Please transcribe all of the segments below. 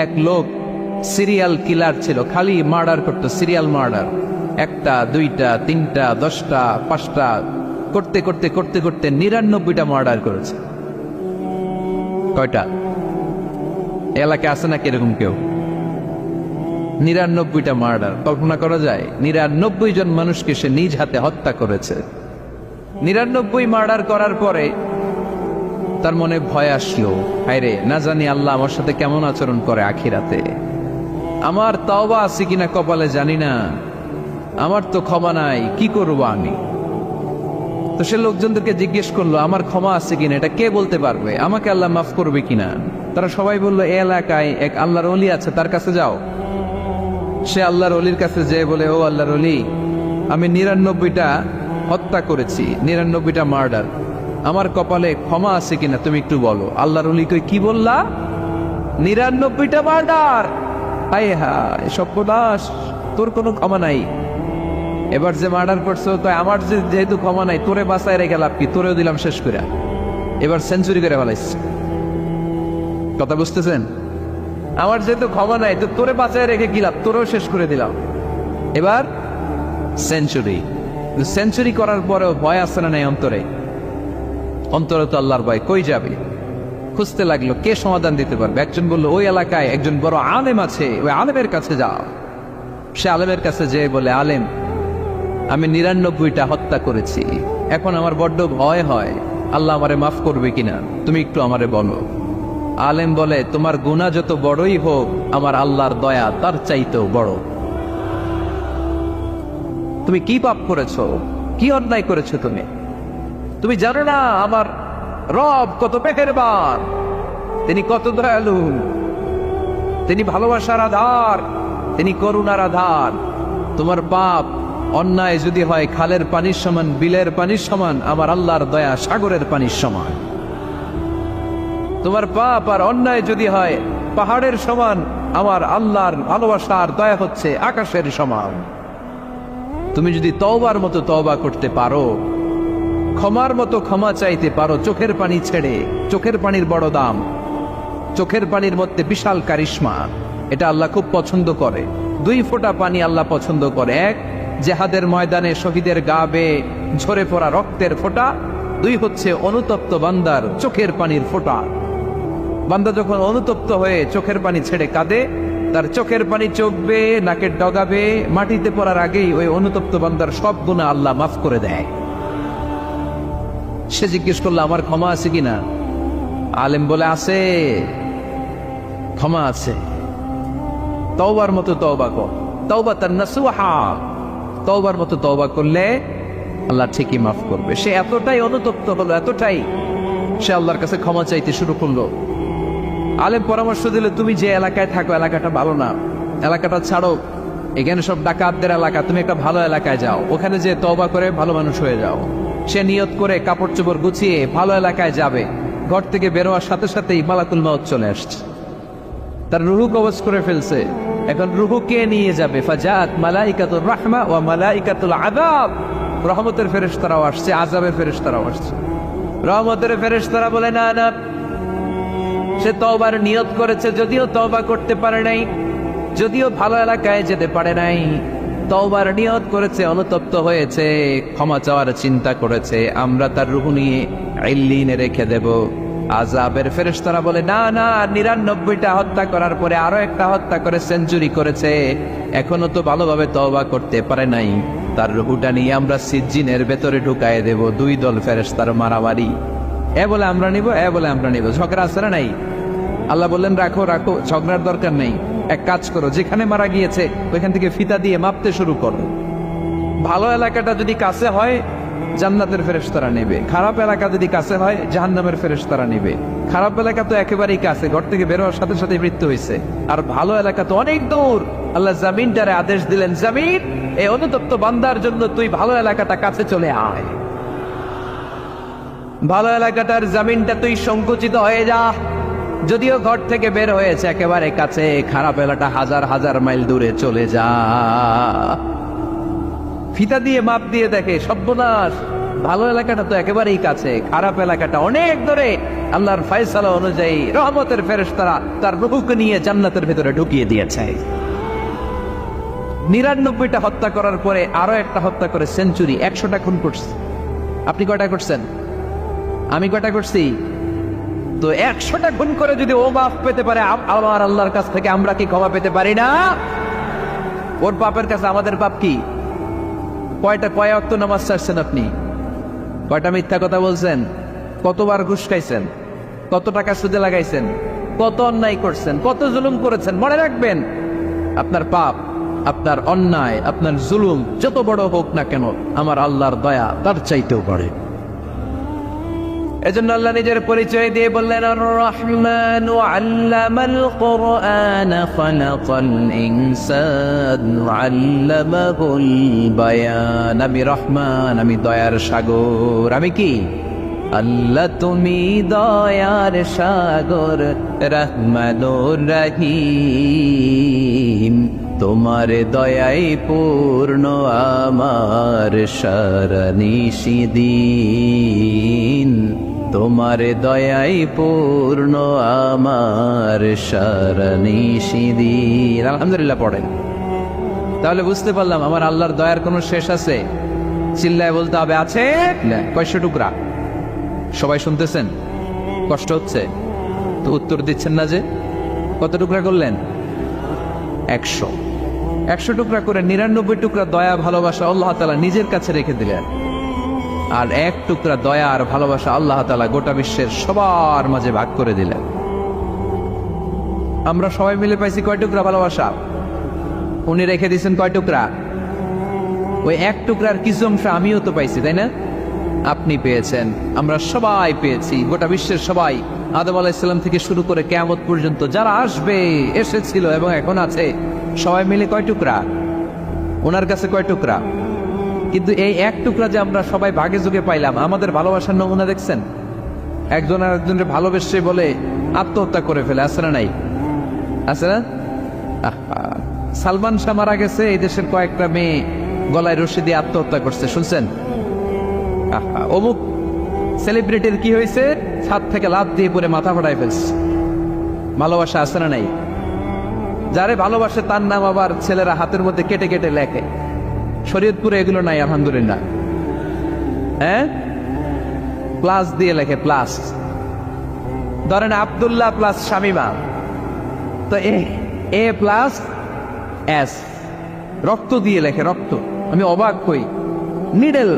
এক লোক serial killer ছিল, খালি মার্ডার করতো, সিরিয়াল মার্ডার। একটা, দুইটা, তিনটা, 10টা, 5টা করতে করতে করতে করতে 99টা মার্ডার করেছে। কয়টা? এলাকায় আছে নাকি এরকম কেউ? 99টা মার্ডার। কল্পনা করা যায়? 99 জন মানুষকে সে নিজ হাতে হত্যা করেছে। 99 মার্ডার করার পরে তার মনে ভয় আসলো, হায়রে, না জানি আল্লাহ আমার সাথে কেমন আচরণ করে আখিরাতে। আমার তওবা আছে কিনা কপালে জানি না, আমার তো ক্ষমা নাই, কি করব আমি? তো সে লোকজনদেরকে জিজ্ঞেস করলো, আমার ক্ষমা আছে কিনা, এটা কে বলতে পারবে? আমাকে আল্লাহ মাফ করবে কিনা? তারা সবাই বললো, এই এলাকায় এক আল্লাহর ওলি আছে, তার কাছে যাও। সে আল্লাহর ওলির কাছে যেয়ে বলে, ও আল্লাহর ওলি, আমি 99টা হত্যা করেছি, 99টা মার্ডার, আমার কপালে ক্ষমা আছে কিনা তুমি একটু বলো। আল্লাহর ওলি কই, কি বললা? 99টা মার্ডার? হায় হায় সর্বনাশ, তোর কোনো ক্ষমা নাই। এবার যে মার্ডার করছো, তো আমার যেহেতু ক্ষমা নাই, তোরে বাঁচায় রেখে লাভ কি? তোরেও দিলাম শেষ করে। এবার সেঞ্চুরি করে ফেলাইছে। কথা বুঝতেছেন? আমার যেহেতু ক্ষমা নাই, তো তোরে বাঁচায় রেখে কি লাভ? তোরেও শেষ করে দিলাম। এবার সেঞ্চুরি। সেঞ্চুরি করার পরেও ভয় আসছে না নাই অন্তরে? অন্তরে তো আল্লাহর ভয়, কই যাবে? খুঁজতে লাগলো কে সমাধান দিতে পারবে। একজন বলল, ওই এলাকায় একজন বড় আলেম আছে, ওই আলেমের কাছে যাও। সে আলেমের কাছে যেয়ে বলে, আলেম, আমি 99টা হত্যা করেছি, এখন আমার বড্ড ভয় হয়, আল্লাহ আমারে মাফ করবে কিনা, তুমি একটু আমারে বলো। আলেম বলে, তোমার গুনাহ যত বড়ই হোক, আমার আল্লাহর দয়া তার চাইতেও বড়। তুমি কি পাপ করেছো, কি অন্যায় করেছো তুমি? তুমি জানো না আমার রব কত মেহেরবান, তিনি কত দয়ালু, তিনি ভালোবাসার আধার, তিনি করুণার আধার। তোমার পাপ অন্যায় যদি হয় খালের পানির সমান, বিলের পানির সমান, আমার আল্লাহর দয়া সাগরের পানির সমান। তোমার পাপ আর অন্যায় যদি হয় পাহাড়ের সমান, আমার আল্লাহর ভালোবাসার দয়া হচ্ছে আকাশের সমান। তুমি যদি তওবার মতো তওবা করতে পারো, ক্ষমার মতো ক্ষমা চাইতে পারো, চোখের পানি ছেড়ে, চোখের পানির বড় দাম, চোখের পানির মধ্যে বিশাল কারিশমা, এটা আল্লাহ খুব পছন্দ করে। 2 ফোঁটা পানি আল্লাহ পছন্দ করে। এক, জেহাদের ময়দানে শহীদের গা বেয়ে ঝরে পড়া রক্তের ফোঁটা। 2 হচ্ছে অনুতপ্ত বান্দার চোখের পানির ফোঁটা। বান্দা যখন অনুতপ্ত হয়ে চোখের পানি ছেড়ে কাঁদে, তার চোখের পানি চোখ বেয়ে নাকের ডগা বেয়ে মাটিতে পড়ার আগেই ওই অনুতপ্ত বান্দার সব গুনাহ আল্লাহ মাফ করে দেয়। সে জিজ্ঞেস করলো, আমার ক্ষমা আছে কিনা? আলেম বলে, আছে, ক্ষমা আছে। তওবার মতো তওবা কর, তাওবাতান নাসুহা, তওবার মতো তওবা করলে আল্লাহ ঠিকই মাফ করবে। সে এতটাই অনুতপ্ত হলো, এতটাই, সে আল্লাহর কাছে ক্ষমা চাইতে শুরু করলো। আলেম পরামর্শ দিলে, তুমি যে এলাকায় থাকো এলাকাটা ভালো না, এলাকাটা ছাড়ো, এখানে সব ডাকাতদের এলাকা, তুমি একটা ভালো এলাকায় যাও, ওখানে যে তওবা করে ভালো মানুষ হয়ে যাও। সে নিয়ত করে কাপড় চোপড় গুছিয়ে ভালো এলাকায় যাবে। ঘর থেকে বেরোয়ার সাথে সাথেই মালাকুল মাউত চলে আসছে, তার রুহু কবজ করে ফেলছে। এখন রুহু কে নিয়ে যাবে? ফাজাত মালাইকাতুর রাহমা ওয়া মালাইকাতুল আযাব, রহমতের ফেরেশতারাও আসছে, আযাবের ফেরেশতারাও আসছে। রহমতের ফেরেশতারা বলে, না না, সে তওবার নিয়ত করেছে, যদিও তওবা করতে পারে নাই, যদিও ভালো এলাকায় যেতে পারে নাই, তওবার নিয়ত করেছে, অনুতপ্ত হয়েছে, ক্ষমা চাওয়ার চিন্তা করেছে, আমরা তার রূহ নিয়ে ইল্লিনে রেখে দেব। আযাবের ফেরেশতারা বলে, না না, 99টা হত্যা করার পরে আরো একটা হত্যা করে সেঞ্চুরি করেছে, এখনো তো ভালোভাবে তওবা করতে পারে নাই, তার রূহটা নিয়ে আমরা সিজ্জিনের ভেতরে ঢুকায় দেব। 2 দল ফেরেশতার মারামারি, এ বলে আমরা নিব, এ বলে আমরা নিব। ঝগড়া আছে না নাই? আল্লাহ বললেন, রাখো রাখো, ঝগড়ার দরকার নেই। এক কাজ করো, যেখানে মারা গিয়েছে ওইখান থেকে ফিতা দিয়ে মাপতে শুরু করো। ভালো এলাকাটা যদি কাছে হয় জান্নাতের ফেরেশতারা নেবে, খারাপ এলাকা যদি কাছে হয় জাহান্নামের ফেরেশতারা নেবে। খারাপ এলাকা তো একেবারেই কাছে, ঘর থেকে বেরোয়ার সাথে সাথে মৃত্যু হয়েছে। আর ভালো এলাকা তো অনেক দূর। আল্লাহ জামিনটারে আদেশ দিলেন, জামিন, এই অনুতপ্ত বান্দার জন্য তুই ভালো এলাকাটা কাছে চলে আয়। ভালো এলাকাটার জামিনটা তুই সংকুচিত হয়ে যা, যদিও ঘর থেকে বের হয়েছে একেবারে কাছে, খারাপ এলাকা হাজার হাজার মাইল দূরে চলে যা। ফিতা দিয়ে মাপ দিয়ে দেখে, সর্বনাশ, ভালো এলাকাটা তো একেবারেই কাছে, খারাপ এলাকাটা অনেক দূরে। আল্লাহর ফয়সালা অনুযায়ী রহমতের ফেরেশতারা তার রূহকে নিয়ে জান্নাতের ভিতরে ঢুকিয়ে দিয়েছে। 99টা হত্যা করার পরে আরো একটা হত্যা করে সেঞ্চুরি, 100টা খুন করছে। আপনি কয়টা করছেন? আমি কয়টা করছি? তো 100টা খুন করে যদি ও মাফ পেতে পারে আমার আল্লাহর কাছ থেকে, আমরা কি ক্ষমা পেতে পারি না? ওর পাপের কাছে আমাদের পাপ কি? কয় ওয়াক্ত নামাজ ছাড়ছেন আপনি? কয়টা মিথ্যা কথা বলছেন? কতবার ঘুষ খাইছেন? কত টাকা সুদে লাগাইছেন? কত অন্যায় করছেন? কত জুলুম করেছেন? মনে রাখবেন, আপনার পাপ, আপনার অন্যায়, আপনার জুলুম যত বড় হোক না কেন, আমার আল্লাহর দয়া তার চাইতেও বড়। এজন্য আল্লাহ নিজের পরিচয় দিয়ে বললেন, আর রহমান আল্লামাল কুরআন খালাকাল ইনসান আল্লামাহুল বায়ান। আমি রহমান, আমি দয়ার সাগর। আমি কি? আল্লাহ তুমি দয়ার সাগর, রহমানুর রহিম। তোমার দয়াই পূর্ণ আমার সারা নিশিদিন। তোমার দয়াই পূর্ণ আমার সারা নিশিদিন। আলহামদুলিল্লাহ পড়েন। তাহলে বুঝতে পারলাম আমার আল্লাহর দয়ার কোনো শেষ আছে? চিল্লায় বলতে হবে আছে। কয়শো টুকরা? সবাই শুনতেছেন? কষ্ট হচ্ছে তো উত্তর দিচ্ছেন না যে? কত টুকরা করলেন? 100 টুকরা করে 99 টুকরা দয়া ভালোবাসা আল্লাহ তাআলা নিজের কাছে রেখে দিলেন, আর 1 টুকরা দয়া আর ভালোবাসা আল্লাহ তাআলা গোটা বিশ্বের সবার মাঝে ভাগ করে দিলেন। আমরা সবাই মিলে পাইছি কয় টুকরা ভালোবাসা? উনি রেখে দিয়েছেন কয় টুকরা? ওই 1 টুকরার কিছু অংশ আমিও তো পাইছি, তাই না? আপনি পেয়েছেন, আমরা সবাই পেয়েছি, গোটা বিশ্বের সবাই, আদম আলাইহিস সালাম থেকে শুরু করে কিয়ামত পর্যন্ত যারা আসবে, এসেছিল এবং এখন আছে, সবাই মিলে কয় টুকরা? ওনার কাছে কয় টুকরা? কিন্তু এই 1 টুকরা যে আমরা সবাই ভাগে যোগে পাইলাম, আমাদের ভালোবাসার নমুনা দেখছেন? একজন আর একজনের ভালোবেসে বলে আত্মহত্যা করে ফেলে, আছে না নাই? আছে না? সালমান শাহ মারা গেছে, এই দেশের কয়েকটা মেয়ে গলায় রশি দিয়ে আত্মহত্যা করছে, শুনছেন? অমুক সেলিব্রিটির কি হয়েছে, ছাদ থেকে লাফ দিয়ে পরে মাথা ফাটাই ফেলছে। ভালোবাসা আছে না নাই? যারে ভালোবাসে তার নাম আবার ছেলেরা হাতের মধ্যে কেটে কেটে লেখে। শরীয়তপুরে এগুলো নাই, আলহামদুলিল্লাহ। হ্যাঁ, প্লাস দিয়ে লেখে, প্লাস। ধরেন আব্দুল্লাহ প্লাস শামিমা, তো এ প্লাস এস, রক্ত দিয়ে লেখে, রক্ত। আমি অবাক হই, নিডেল,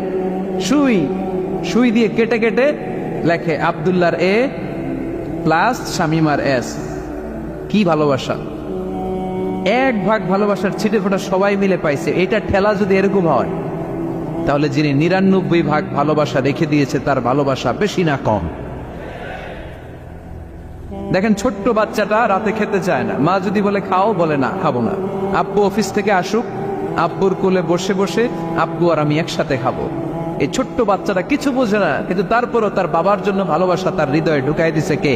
সুই দিয়ে কেটে কেটে লেখে আব্দুল্লাহর এ প্লাস শামিমার এস। কি ভালোবাসা! 1 ভাগ ভালোবাসার ছিটে ফোটা সবাই মিলে পাইছে। এটা ঠেলা যদি এরকম হয়, তাহলে যিনি 99 ভাগ ভালোবাসা রেখে দিয়েছে তার ভালোবাসা বেশি না কম? দেখেন, ছোট্ট বাচ্চাটা রাতে খেতে চায় না, মা যদি বলে খাও, বলে না, খাবো না। আব্বু অফিস থেকে আসুক, আব্বুর কোলে বসে বসে আব্বু আর আমি একসাথে খাবো। এই ছোট্ট বাচ্চাটা কিছু বোঝে না, কিন্তু তারপরও তার বাবার জন্য ভালোবাসা তার হৃদয়ে ঢুকাই দিছে কে?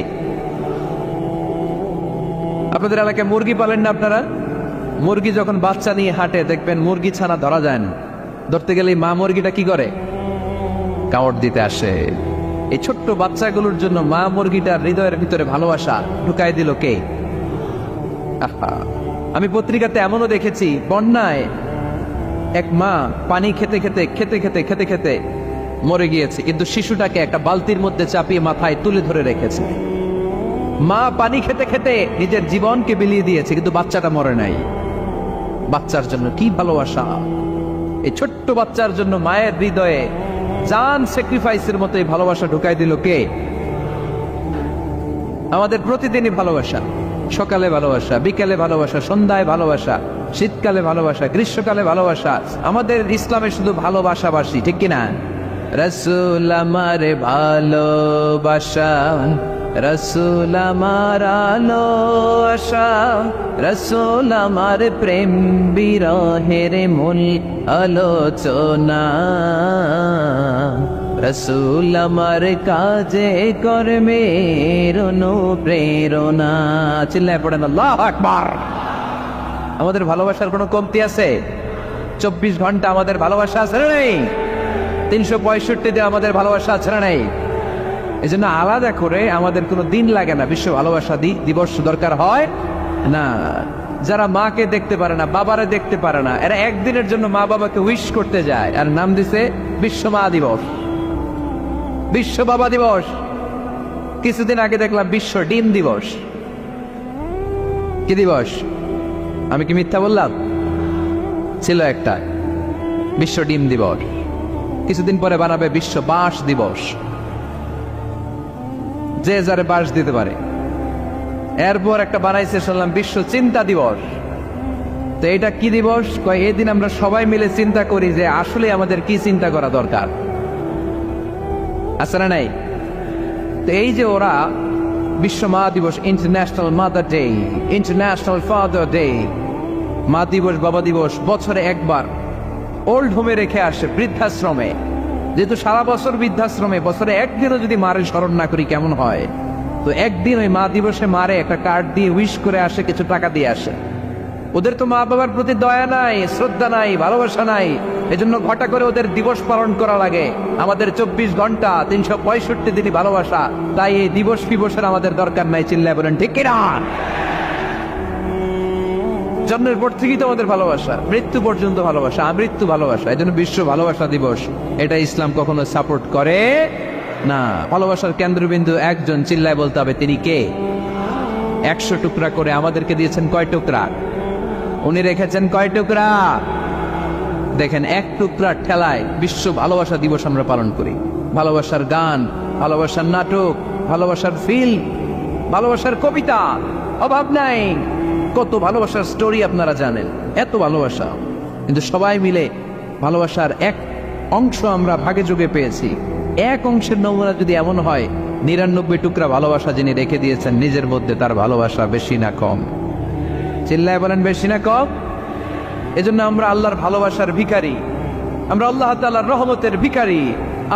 আপনাদের এলাকায় মুরগি পালেন না আপনারা? মুরগি যখন বাচ্চা নিয়ে হাঁটে, দেখবেন মুরগি ছানা ধরা যায় না। ধরতে গেলে মা মুরগিটা কি করে? কামড় দিতে আসে। এই ছোট্ট বাচ্চাগুলোর জন্য মা মুরগিটার হৃদয়ের ভিতরে ভালোবাসা ঢুকাই দিল কে? আমি পত্রিকাতে এমনও দেখেছি, বন্যায় এক মা পানি খেতে খেতে মরে গিয়েছে, কিন্তু শিশুটাকে একটা বালতির মধ্যে চাপিয়ে মাথায় তুলে ধরে রেখেছে। মা পানি খেতে খেতে নিজের জীবনকে বিলিয়ে দিয়েছে, কিন্তু বাচ্চাটা মরে নাই। বাচ্চার জন্য কি ভালোবাসা! এই ছোট্ট বাচ্চার জন্য মায়ের হৃদয়ে জান স্যাক্রিফাইসের মতো এই ভালোবাসা ঢুকাই দিল কে? আমাদের প্রতিদিনই ভালোবাসা, সকালে ভালোবাসা, বিকেলে ভালোবাসা, সন্ধ্যায় ভালোবাসা, শীতকালে ভালোবাসা, গ্রীষ্মকালে ভালোবাসা। আমাদের ইসলামে শুধু ভালোবাসাবাসী, ঠিক কিনা? রাসূল আমার ভালোবাসা, রাসূল আমার আলো আশা, রাসূল আমার প্রেম বিরহের মূল আলোচনা, রাসূল আমার কাজে কর্মের অনুপ্রেরণা। চিল্লায় পড়েন আল্লাহু আকবার। আমাদের ভালোবাসার কোনো কমতি আছে? 24 ঘন্টা আমাদের ভালোবাসা আছে না নেই? 365 আমাদের ভালোবাসা আছে না নাই? এই জন্য আলাদা করে আমাদের কোনো দিন লাগে না বিশ্ব ভালোবাসা দিবস দরকার হয় না। যারা মাকে দেখতে পারে না, বাবারে দেখতে পারে না, এরা একদিনের জন্য মা বাবাকে উইশ করতে যায়, আর নাম দিছে বিশ্ব মা দিবস, বিশ্ব বাবা দিবস। কিছুদিন আগে দেখলাম বিশ্ব ডিম দিবস। কি দিবস? আমি কি মিথ্যা বললাম? ছিল একটা বিশ্ব ডিম দিবস। কিছুদিন পরে বানাবে বিশ্ব বাঁশ দিবস, যে যারে বাঁশ দিতে পারে। এরপর একটা বানাইছে শুনলাম বিশ্ব চিন্তা দিবস। তো এটা কি দিবস? কয় এই দিন আমরা সবাই মিলে চিন্তা করি যে আসলে আমাদের কি চিন্তা করা দরকার, আছে না নাই? তো এই যে ওরা বিশ্ব মা দিবস, international mother day, international father day, মা দিবস বাবা দিবস বছরে একবার ওল্ড হোমে রেখে আসে, বৃদ্ধাশ্রমে। যেহেতু সারা বছর বৃদ্ধাশ্রমে, বছরে একদিনও যদি মারে স্মরণ না করি কেমন হয়? তো একদিন ওই মা দিবসে মারে একটা কার্ড দিয়ে উইশ করে আসে, কিছু টাকা দিয়ে আসে। ওদের তো মা বাবার প্রতি দয়া নাই, শ্রদ্ধা নাই, ভালোবাসা নাই। এজন্য ঘটা করে ওদের দিবস পালন করা লাগে। আমাদের 24 ঘন্টা 365 দিনই ভালোবাসা, তাই এই দিবস ফিবসের আমাদের দরকার নাই। চিল্লায় বলেন ঠিক কিনা? জন্মের পর থেকেই তো আমাদের ভালোবাসা, মৃত্যু পর্যন্ত ভালোবাসা, আমৃত্যু ভালোবাসা। এই জন্য বিশ্ব ভালোবাসা দিবস, এটা ইসলাম কখনো সাপোর্ট করে না। ভালোবাসার কেন্দ্রবিন্দু একজন, চিল্লায় বলতে হবে তিনি কে? 100 টুকরা করে আমাদেরকে দিয়েছেন কয় টুকরা? উনি রেখেছেন কয় টুকরা? দেখেন, এক টুকরা ঠেলায় বিশ্ব ভালোবাসা দিবস আমরা পালন করি। ভালোবাসার গান, ভালোবাসার নাটক, ভালোবাসার ফিল্ম, ভালোবাসার কবিতা, অভাব নাই। কত ভালোবাসার স্টোরি আপনারা জানেন, এত ভালোবাসা। কিন্তু সবাই মিলে ভালোবাসার এক অংশ আমরা ভাগে যোগে পেয়েছি। এক অংশের নমুনা যদি এমন হয়, 99 টুকরা ভালোবাসা যিনি রেখে দিয়েছেন নিজের মধ্যে, তার ভালোবাসা বেশি না কম? চিল্লায় বলেন বেশি না কম? এজন্য আমরা আল্লাহর ভালোবাসার ভিখারি, আমরা আল্লাহ তাআলার রহমতের ভিখারি।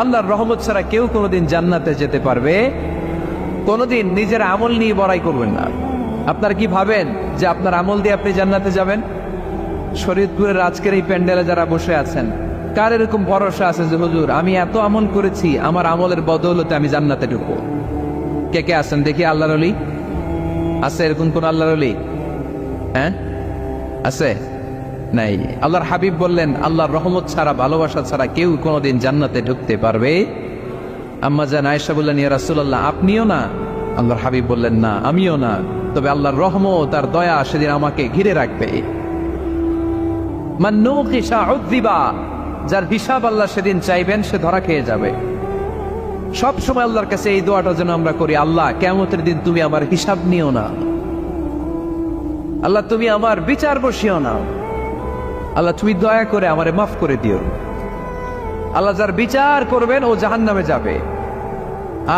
আল্লাহর রহমত ছাড়া কেউ কোনোদিন জান্নাতে যেতে পারবে? কোনোদিন নিজের আমল নিয়ে বড়াই করবেন না। আপনারা কি ভাবেন যে আপনার আমল দিয়ে আপনি জান্নাতে যাবেন? শরীয়তপুরের আজকের এই প্যান্ডেলে যারা বসে আছেন, কার এরকম ভরসা আছে যে হুজুর আমি এত আমল করেছি, আমার আমলের বদৌলতে আমি জান্নাতে ঢুকবো? কে কে আছেন দেখি? আল্লাহর ওলি আছে? এরকম কোন আল্লাহর ওলি? হ্যাঁ, আছে? নাই। আল্লাহর হাবিব বললেন, আল্লাহর রহমত ছাড়া, ভালোবাসা ছাড়া কেউ কোনোদিন জান্নাতে ঢুকতে পারবে? আম্মা জান আয়েশা বললেন, ইয়া রাসূলুল্লাহ আপনিও না? আল্লাহর হাবিব বললেন, না আমিও না, তবে আল্লাহর রহমত আর দয়া সেদিন আমাকে ঘিরে রাখবে। মান নুকিশা উযিবা, যার হিসাব আল্লাহ সেদিন চাইবেন সে ধরা খেয়ে যাবে। সব সময় আল্লাহর কাছে এই দোয়াটা যেন আমরা করি, আল্লাহ কিয়ামতের দিন তুমি আমার হিসাব নিও না, আল্লাহ তুমি আমার বিচার বসিও না, আল্লাহ তুমি দয়া করে আমারে মাফ করে দিও। আল্লাহ যার বিচার করবেন ও জাহান্নামে যাবে,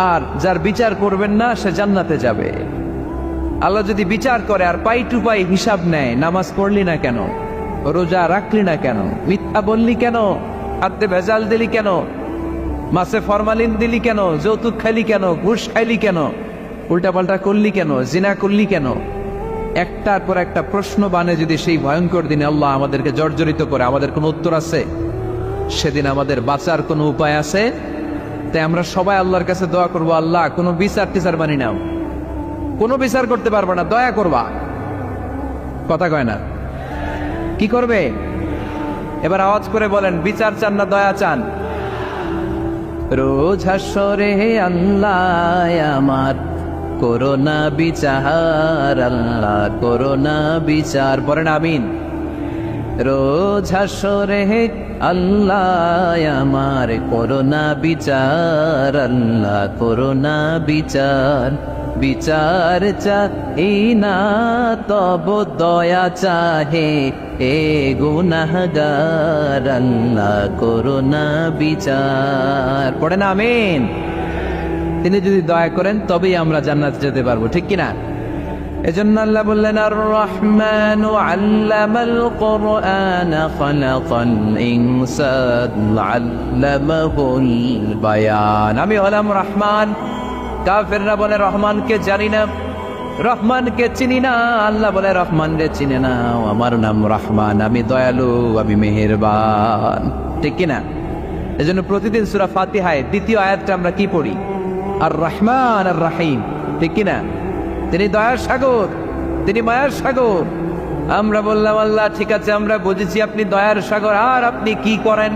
আর যার বিচার করবেন না সে জান্নাতে যাবে। আল্লাহ যদি বিচার করে আর পাই টু পাই হিসাব নেয়, নামাজ পড়লি না কেন, রোজা রাখলি না কেন, মিথ্যা বললি কেন, খাদ্যে ভেজাল দিলি কেন, মাছে ফরমালিন দিলি কেন, যৌতুক খাইলি কেন, ঘুষ খাইলি কেন, উল্টাপাল্টা করলি কেন, জিনা করলি কেন, একটার পর একটা প্রশ্ন বানে যদি সেই ভয়ঙ্কর দিনে আল্লাহ আমাদেরকে জর্জরিত করে, আমাদের কোনো উত্তর আছে? সেদিন আমাদের বাঁচার কোনো উপায় আছে? তাই আমরা সবাই আল্লাহর কাছে দোয়া করবো, আল্লাহ কোনো বিচার টিচার মানি নাও, কোনো বিচার করতে পারবে না, দয়া করবা। কথা কয় না? কি করবে? এবার আওয়াজ করে বলেন, বিচার চান না দয়া চান? রোজ হাসরে আল্লাহ আমার করোনা বিচার, আল্লাহ করোনা বিচার, পড়েন আমিন। রোজ হাসরে আল্লাহ আমার করোনা বিচার, আল্লাহ করোনা বিচার, বিচার চাহি না তব দয়া চাহে এ গুনাহগার, আল্লাহ করোনা বিচার। পড়েন আমিন। তিনি যদি দয়া করেন তবেই আমরা জান্নাতে যেতে পারবো, ঠিক কিনা? এজন্য আল্লাহ বললেন, আর রহমানু আল্লামাল কুরআন খালাকাল ইনসান আল্লামাহুল বায়ান। আমি হলাম রহমান। কাফেররা বলে রহমানকে জানি না, রহমানকে চিনি না। আল্লাহ বলে রহমান রে চিনে না, আমার নাম রহমান, আমি দয়ালু, আমি মেহেরবান, ঠিক কিনা? এজন্য প্রতিদিন সূরা ফাতিহায় দ্বিতীয় আয়াতটা আমরা কি পড়ি? আর রহমান আর রাহিম, ঠিক কিনা? তিনি দয়ার সাগর, তিনি মায়ার সাগর। আমরা বললাম আল্লাহ ঠিক আছে, আমরা বুঝেছি আপনি দয়ার সাগর, আর আপনি কি করেন?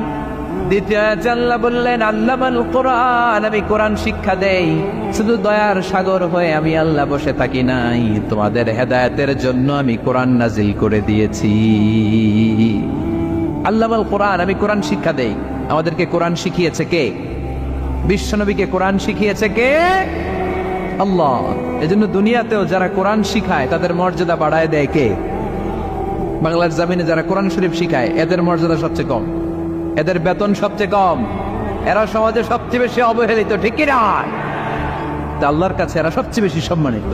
দ্বিতীয় আয়াতে আল্লাহ বললেন আল্লামাল কোরআন, আমি কোরআন শিক্ষা দেই। শুধু দয়ার সাগর হয়ে আমি আল্লাহ বসে থাকি নাই, তোমাদের হেদায়েতের জন্য আমি কোরআন নাজিল করে দিয়েছি। আল্লামাল কোরআন, আমি কোরআন শিক্ষা দেই। আমাদেরকে কোরআন শিখিয়েছে কে? বিশ্বনবীকে কোরআন শিখিয়েছে কে? আল্লাহ। এজন্য দুনিয়াতেও যারা কোরআন শিখায় তাদের মর্যাদা বাড়ায় দেয় কে? বাংলার জমিনে যারা কোরআন শরীফ শিখায় এদের মর্যাদা সবচেয়ে কম, এদের বেতন সবচেয়ে কম, এরা সমাজে সবচেয়ে বেশি অবহেলিত, ঠিক কি না? আল্লাহর কাছে এরা সবচেয়ে বেশি সম্মানিত।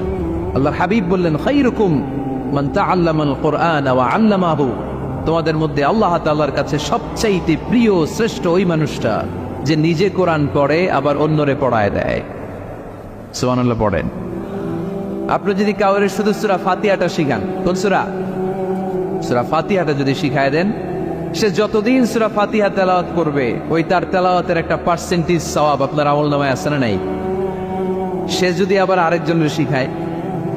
আল্লাহর হাবিব বললেন খায়রুকুম মান তাআল্লামাল কুরআন ওয়া আল্লামাহু, তোমাদের মধ্যে আল্লাহ তাআলার কাছে সবচাইতে প্রিয় শ্রেষ্ঠ ওই মানুষটা যে নিজে কোরআন পড়ে আবার অন্যরে পড়ায় দেয়। সুবহানাল্লাহ পড়েন। আপনি যদি কাউরে শুধু সূরা ফাতিহাটা শিখান, কোন সূরা? সূরা ফাতিহাটা যদি শিখায় দেন, সে যতদিন সূরা ফাতিহা তেলাওয়াত করবে ওই তার তেলাওয়াতের একটা পার্সেন্টেজ সওয়াব আপনার আমলনামায় আছে না নাই? সে যদি আবার আরেকজনের শিখায়,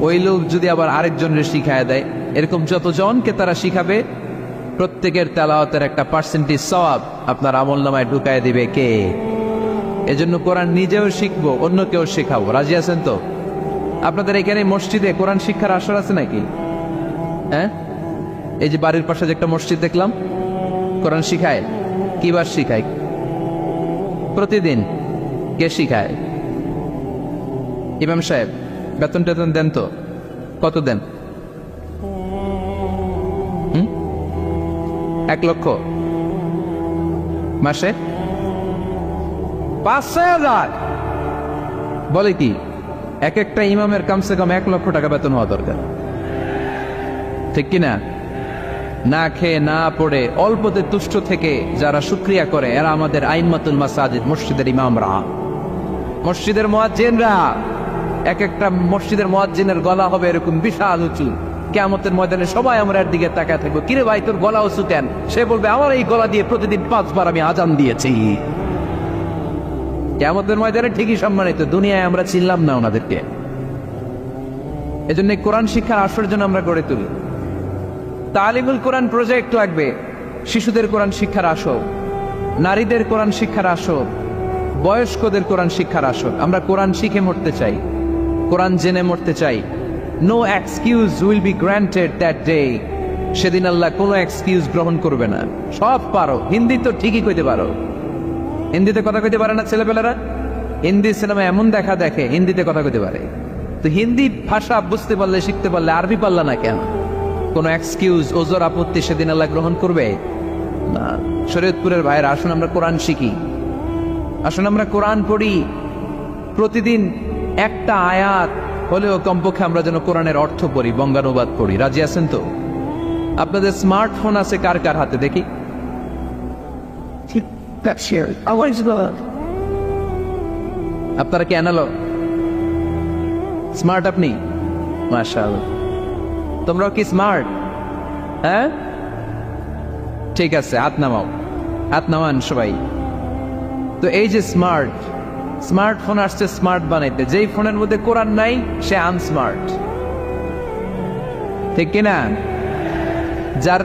ওই লোক যদি আবার আরেকজনের শিখায় দেয়, এরকম যতজনকে তারা শিখাবে প্রত্যেকের তেলাওয়াতের একটা পার্সেন্টেজ সওয়াব আপনার আমলনামায় ঢুকায় দিবে কে? এজন্য কোরআন নিজেও শিখবো, অন্যকেও শেখাবো। রাজি আছেন তো? আপনাদের এখানে মসজিদে কোরআন শিক্ষার আসর আছে নাকি? হ্যাঁ, এই যে বাড়ির পাশে যে একটা মসজিদ দেখলাম, কোরআন শিখায়। কিবার শিখায়? প্রতিদিন। কে শিখায়? ইমাম সাহেব। বেতন টেতন দেন তো? কত দেন? 1 লক্ষ মাসে? 5-6,000 বলে কি? এক একটা ইমামের কমসে কম 1 লক্ষ টাকা বেতন হওয়া দরকার, ঠিক কিনা? না খেয়ে না পড়ে অল্পতে তুষ্ট থেকে যারা শুকরিয়া করে এরা আমাদের আইম্মাতুল মাসাজিদ, মসজিদের ইমামরা, মসজিদের মুয়াজ্জিনরা। এক একটা মসজিদের মুয়াজ্জিনের গলা হবে এরকম বিশাল উঁচু। কিয়ামতের ময়দানে সবাই আমার দিকে তাকায় থাকবে, কিরে ভাই তোর গলা উঁচু কেন? সে বলবে আমার এই গলা দিয়ে প্রতিদিন 5 বার আমি আজান দিয়েছি। কিয়ামতের ময়দানে ঠিকই সম্মানিত, দুনিয়ায় আমরা চিনলাম না ওনাদেরকে। এজন্য কোরআন শিক্ষার আসর জন্য আমরা গড়ে তুলি। তালিমুল কোরআন প্রজেক্ট লাগবে, শিশুদের কোরআন শিক্ষার আসর, নারীদের কোরআন শিক্ষার আসর, বয়স্কদের কোরআন শিক্ষার আসর। আমরা কোরআন শিখে মরতে চাই, কোরআন জেনে মরতে চাই। No excuse will be granted that day. সেদিন আল্লাহ কোনো এক্সকিউজ গ্রহণ করবে না। সব পারো, হিন্দি তো ঠিকই কইতে পারো। হিন্দিতে কথা কইতে পারে না ছেলেপেলেরা? হিন্দি সিনেমা এমন দেখা দেখে হিন্দিতে কথা কইতে পারে। তো হিন্দি ভাষা বুঝতে পারলে, শিখতে পারলে আরবি পারলা না কেন? কোন এক্সকিউজ, ওজর, আপত্তি সেদিন আল্লাহ গ্রহণ করবে না। শরীয়তপুরের ভাইরা, আসুন আমরা কোরআন শিখি, আসুন আমরা কোরআন পড়ি। প্রতিদিন একটা আয়াত হলেও কমপক্ষে আমরা যেন কোরআনের অর্থ পড়ি, বঙ্গানুবাদ পড়ি। রাজি আছেন তো? আপনাদের স্মার্টফোন আছে কার কার হাতে দেখি? আপনারা কি অ্যানালগ? স্মার্ট আপনি? মাশাআল্লাহ। তোমরাও কি স্মার্ট? হ্যাঁ, ঠিক আছে, হাত নামাও, হাত নামান সবাই। তো এই যে স্মার্টফোন আসছে স্মার্ট বানাইতে, যেই ফোনের মধ্যে কোরআন নাই সে আনস্মার্ট, ঠিক কিনা? যার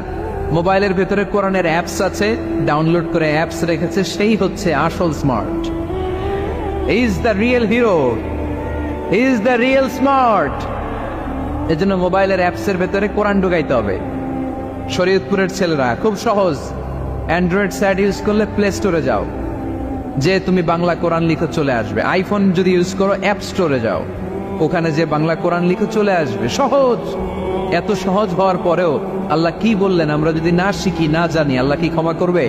মোবাইলের ভেতরে কোরআনের অ্যাপস আছে, ডাউনলোড করে অ্যাপস রেখেছে, সেই হচ্ছে আসল smart. Is the real hero, is the real smart. এজন্য মোবাইলের অ্যাপসের ভেতরে কোরআন ঢুকাইতে হবে। শরীয়তপুরের ছেলেরা খুব সহজ, অ্যান্ড্রয়েড স্যাট ইউজ করলে প্লে স্টোরে যাও, যে তুমি বাংলা কোরআন লিখো চলে আসবে। আইফোন যদি ইউজ করো অ্যাপ স্টোরে যাও, ওখানে যে বাংলা কোরআন লিখো চলে আসবে। সহজ। এত সহজ হওয়ার পরেও আল্লাহ কি বললেন আমরা যদি না শিখি, না জানি, আল্লাহ কি ক্ষমা করবে?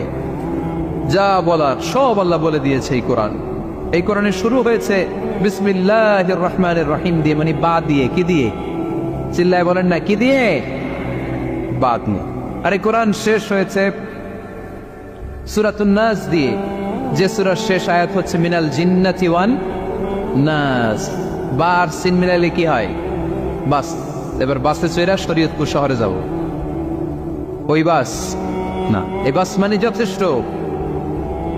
যা বলার সব আল্লাহ বলে দিয়েছে এই কোরআন। এই কোরআনের শুরু হয়েছে বিসমিল্লাহির রহমানির রহিম দিয়ে, মানে বা দিয়ে। কি দিয়ে? চিল্লায় বলেন না, কি দিয়ে? বা দিয়ে। আর এই কোরআন শেষ হয়েছে সূরাতুন নাস দিয়ে, যে সূরার শেষ আয়াত হচ্ছে মিনাল জিন্নাতি ওয়ান নাস। বার সিন মিলাইলে কি হয়? বাস। এবার বাসে চড়ে শরীয়তপুর শহরে যাব। ওই বাস না, এই বাস মানে যথেষ্ট।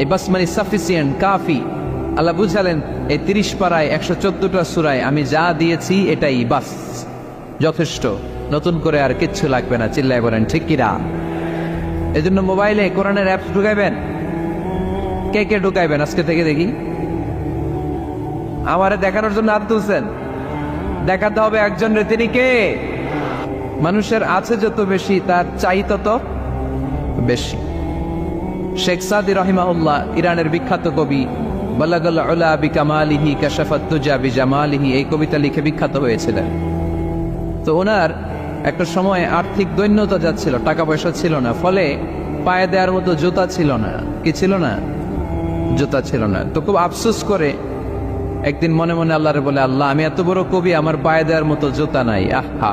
এই বাস মানে সাফিসিয়েন্ট, কাফি। আল্লাহ বুঝালেন এই 30 পারায় 114টা সূরায় আমি যা দিয়েছি এটাই বাস, যথেষ্ট, নতুন করে আর কিচ্ছু লাগবে না। চিল্লায় বলেন ঠিক কিনা? এজন্য মোবাইলে কোরআনের অ্যাপস ঢুকাইবেন। কে কে ঢুকাইবেন আজকে থেকে দেখি? আমারে দেখানোর জন্য হাত তুলছেন? দেখাতে হবে একজন রে, তিনি কে? মানুষের আছে যত বেশি তার চাই তত বেশি। শেখ সাদি রহিমাহুল্লাহ, ইরানের বিখ্যাত কবি, বালাগাল উলা বিকামালিহি কাশাফাত তুজা বিজামালিহি, এই কবিতা লিখে বিখ্যাত হয়েছিলেন। তো ওনার একটা সময় আর্থিক দৈন্যতা যাচ্ছিল, টাকা পয়সা ছিল না, ফলে পায়ে দেওয়ার মতো জুতা ছিল না। কি ছিল না? জুতা ছিল না। তো খুব আফসোস করে একদিন মনে মনে আল্লাহরে বলে, আল্লাহ আমি এত বড় কবি, আমার পায়ে দেওয়ার মতো জুতা নাই। আহা,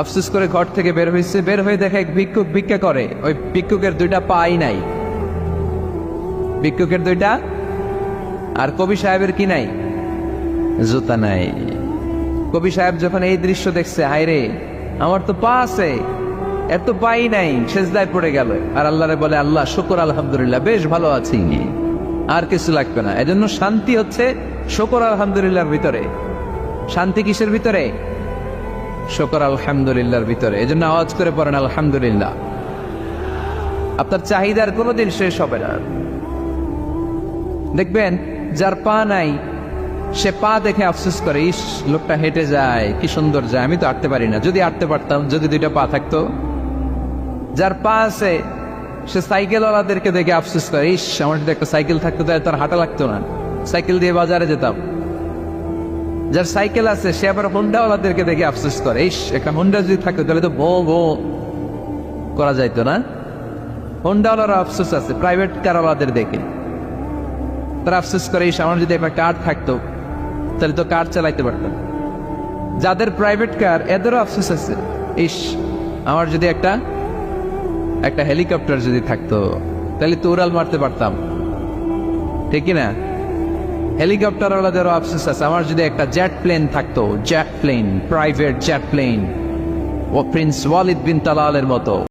আফসোস করে ঘর থেকে বের হয়েছে। বের হয়ে দেখে এক ভিক্ষুক ভিক্ষা করে। ওই ভিক্ষুকের 2টা পাই নাই, ভিক্ষুকের 2টা, আর কবি সাহেবের কি নাই? জুতা নাই। কবি সাহেব যখন এই দৃশ্য দেখছে, হায় রে আমার তো পা আছে, এত পাই নাই, সেজদায় পড়ে গেল। আর আল্লাহরে বলে, আল্লাহ শুকর আলহামদুলিল্লাহ, বেশ ভালো আছি, আর কিছু লাগবে না। এজন্য শান্তি হচ্ছে শুকর আলহামদুলিল্লাহর ভিতরে। শান্তি কিসের ভিতরে? শুকর আলহামদুলিল্লাহর ভিতরে। এজন্য আওয়াজ করে পড়েন আলহামদুলিল্লাহ। আপনার চাহিদার কোনোদিন শেষ হবে না। দেখবেন যার পা নাই সে পা দেখে আফসোস করে, ইস লোকটা হেঁটে যায়, কি সুন্দর যায়, আমি তো হাঁটতে পারি না, যদি হাঁটতে পারতাম, যদি 2টা পা থাকতো। যার পা আছে সে সাইকেলওয়ালাদেরকে দেখে আফসোস করে, ইস আমার যদি একটা সাইকেল থাকতো তাহলে তার হাঁটা লাগতো না, সাইকেল দিয়ে বাজারে যেতাম। যার সাইকেল আছে সে আবার হোন্ডাওয়ালাদেরকে দেখে আফসোস করে, ইস একটা হোন্ডা যদি থাকতো তাহলে তো বো বো করা যাইতো না। হোন্ডাওয়ালারা আফসোস আছে প্রাইভেট কারওয়ালাদের দেখে, তারা আফসোস করে, ইস আমার যদি একটা কার থাকতো তাহলে তো কার চালাইতে পারতাম। যাদের প্রাইভেট কার এদেরও আফসোস আছে, ইস আমার যদি একটা হেলিকপ্টার যদি থাকতো তাহলে তো উড়াল মারতে পারতাম, ঠিক না? হেলিকপ্টার ওয়ালাদেরও আফসোস আছে, আমার যদি একটা জেট প্লেন থাকতো, jet plane, private jet plane, ও প্রিন্স ওয়ালিদ বিন তালালের মতো।